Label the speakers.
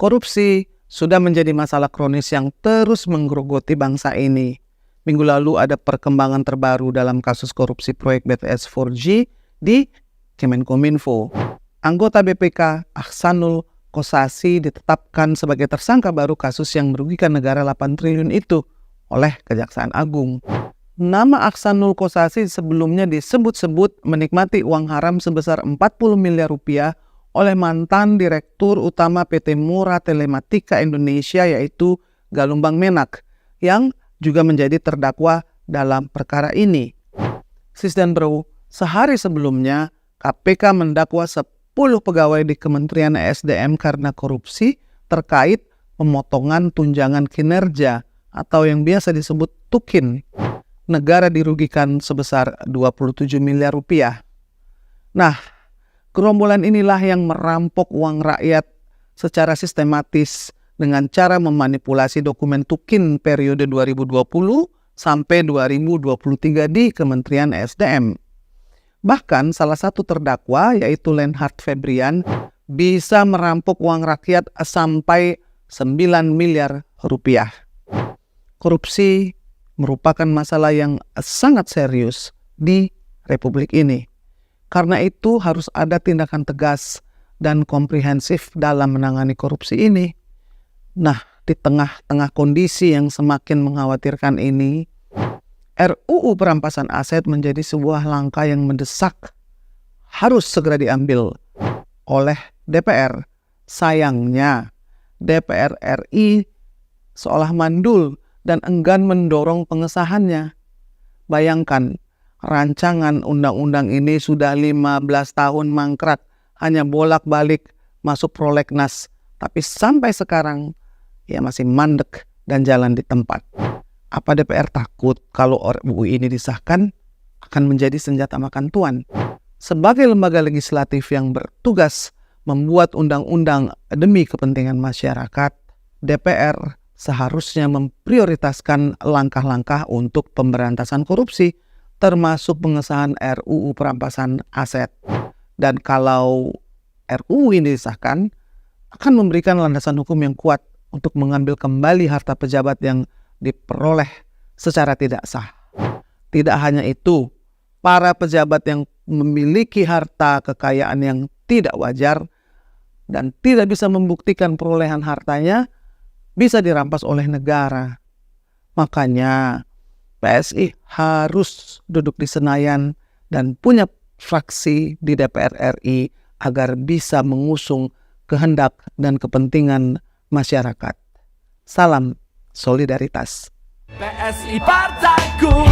Speaker 1: Korupsi sudah menjadi masalah kronis yang terus menggerogoti bangsa ini. Minggu lalu ada perkembangan terbaru dalam kasus korupsi proyek BTS 4G di Kemenkominfo. Anggota BPK Ahsanul Kossasi ditetapkan sebagai tersangka baru kasus yang merugikan negara 8 triliun itu oleh Kejaksaan Agung. Nama Ahsanul Kossasi sebelumnya disebut-sebut menikmati uang haram sebesar 40 miliar rupiah oleh mantan Direktur Utama PT Mura Telematika Indonesia yaitu Galumbang Menak yang juga menjadi terdakwa dalam perkara ini. Sis dan Bro, sehari sebelumnya KPK mendakwa 10 pegawai di Kementerian ESDM karena korupsi terkait pemotongan tunjangan kinerja atau yang biasa disebut tukin. Negara dirugikan sebesar 27 miliar rupiah. Nah, gerombolan inilah yang merampok uang rakyat secara sistematis dengan cara memanipulasi dokumen tukin periode 2020 sampai 2023 di Kementerian ESDM. Bahkan salah satu terdakwa yaitu Lenhard Febrian bisa merampok uang rakyat sampai 9 miliar rupiah. Korupsi merupakan masalah yang sangat serius di Republik ini. Karena itu harus ada tindakan tegas dan komprehensif dalam menangani korupsi ini. Nah, di tengah-tengah kondisi yang semakin mengkhawatirkan ini, RUU perampasan aset menjadi sebuah langkah yang mendesak harus segera diambil oleh DPR. Sayangnya, DPR RI seolah mandul dan enggan mendorong pengesahannya. Bayangkan, rancangan undang-undang ini sudah 15 tahun mangkrak, hanya bolak-balik masuk prolegnas, tapi sampai sekarang ya masih mandek dan jalan di tempat. Apa DPR takut kalau RUU ini disahkan akan menjadi senjata makan tuan? Sebagai lembaga legislatif yang bertugas membuat undang-undang demi kepentingan masyarakat, DPR seharusnya memprioritaskan langkah-langkah untuk pemberantasan korupsi, termasuk pengesahan RUU perampasan aset. Dan kalau RUU ini disahkan, akan memberikan landasan hukum yang kuat untuk mengambil kembali harta pejabat yang diperoleh secara tidak sah. Tidak hanya itu, para pejabat yang memiliki harta kekayaan yang tidak wajar dan tidak bisa membuktikan perolehan hartanya bisa dirampas oleh negara. Makanya PSI harus duduk di Senayan dan punya fraksi di DPR RI agar bisa mengusung kehendak dan kepentingan masyarakat. Salam solidaritas.
Speaker 2: PSI Partaiku.